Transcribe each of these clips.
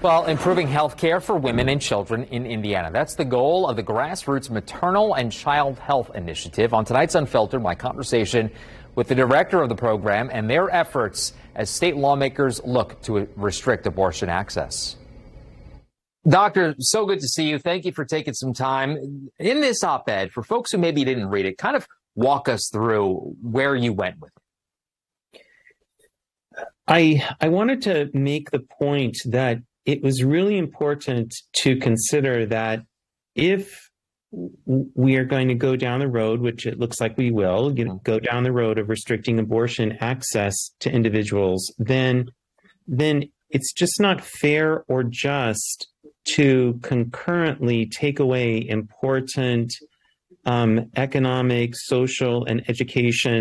Well, improving health care for women and children in Indiana. That's the goal of the grassroots Maternal and Child Health Initiative. On tonight's Unfiltered, my conversation with the director of the program and their efforts as state lawmakers look to restrict abortion access. Doctor, so good to see you. Thank you for taking some time. In this op-ed, for folks who maybe didn't read it, kind of walk us through where you went with it. I wanted to make the point that it was really important to consider that if we are going to go down the road, which it looks like we will, go down the road of restricting abortion access to individuals, then it's just not fair or just to concurrently take away important economic, social, and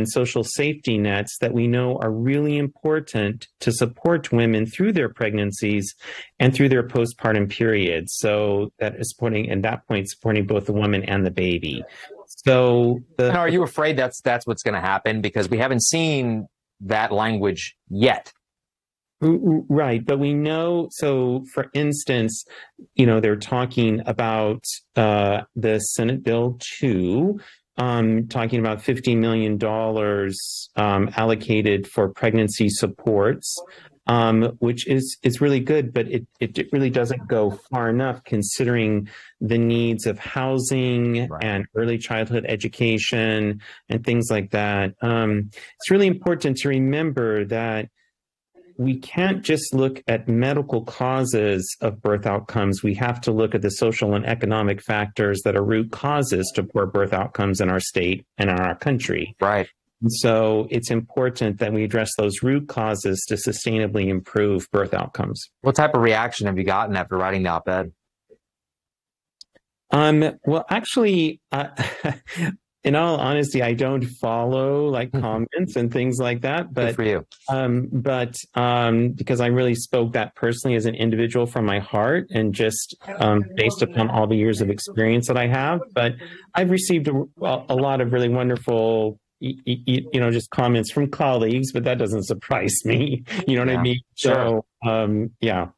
social safety nets that we know are really important to support women through their pregnancies and through their postpartum period. So that is supporting both the woman and the baby. So, and are you afraid that's what's going to happen? Because we haven't seen that language yet. Right. But we know, so for instance, they're talking about the Senate Bill 2, talking about $50 million allocated for pregnancy supports, which is really good, but it really doesn't go far enough considering the needs of housing and early childhood education and things like that. It's really important to remember that we can't just look at medical causes of birth outcomes. We have to look at the social and economic factors that are root causes to poor birth outcomes in our state and in our country. Right. And so it's important that we address those root causes to sustainably improve birth outcomes. What type of reaction have you gotten after writing the op-ed? Well, actually, in all honesty, I don't follow comments and things like that, but good for you. Because I really spoke that personally as an individual from my heart and just based upon all the years of experience that I have. But I've received a lot of really wonderful, just comments from colleagues, but that doesn't surprise me. You know what I mean? Sure. So, yeah.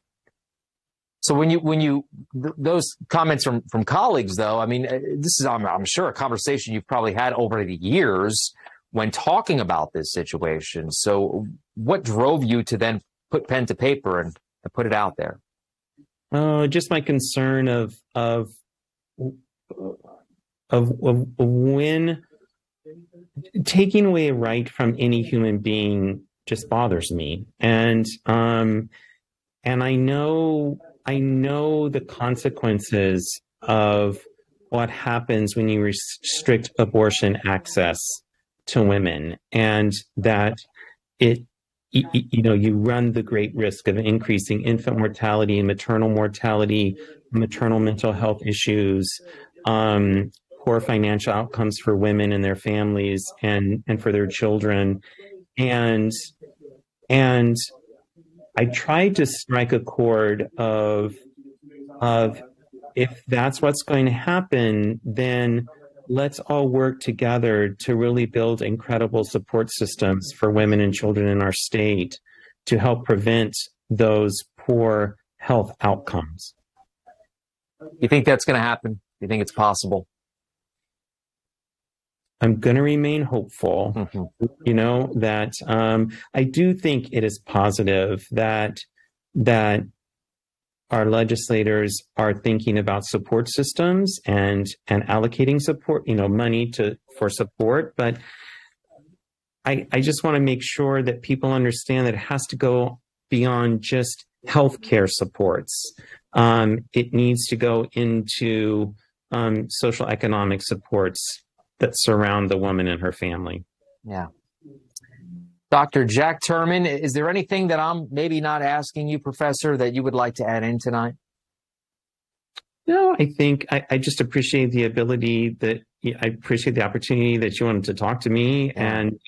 So when those comments from colleagues, though, I mean, this is, I'm sure, a conversation you've probably had over the years when talking about this situation. So what drove you to then put pen to paper and put it out there? Just my concern of when taking away a right from any human being just bothers me. And I know the consequences of what happens when you restrict abortion access to women, and that you run the great risk of increasing infant mortality and maternal mortality, maternal mental health issues, poor financial outcomes for women and their families and for their children. And I tried to strike a chord of if that's what's going to happen, then let's all work together to really build incredible support systems for women and children in our state to help prevent those poor health outcomes. You think that's going to happen? You think it's possible? I'm going to remain hopeful, that I do think it is positive that our legislators are thinking about support systems and allocating support, money for support. But I just want to make sure that people understand that it has to go beyond just healthcare supports. It needs to go into social economic supports that surround the woman and her family. Yeah. Dr. Jack Turman, is there anything that I'm maybe not asking you, Professor, that you would like to add in tonight? No, I think I just appreciate the ability I appreciate the opportunity that you wanted to talk to me. And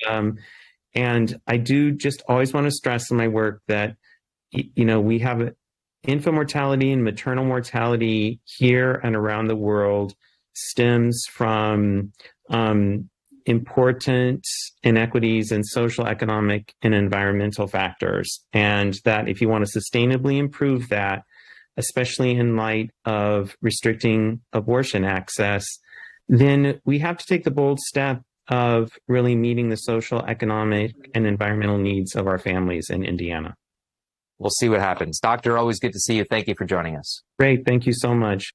I do just always want to stress in my work that, we have infant mortality and maternal mortality here and around the world stems from important inequities in social, economic, and environmental factors. And that if you want to sustainably improve that, especially in light of restricting abortion access, then we have to take the bold step of really meeting the social, economic, and environmental needs of our families in Indiana. We'll see what happens. Doctor, always good to see you. Thank you for joining us. Great. Thank you so much.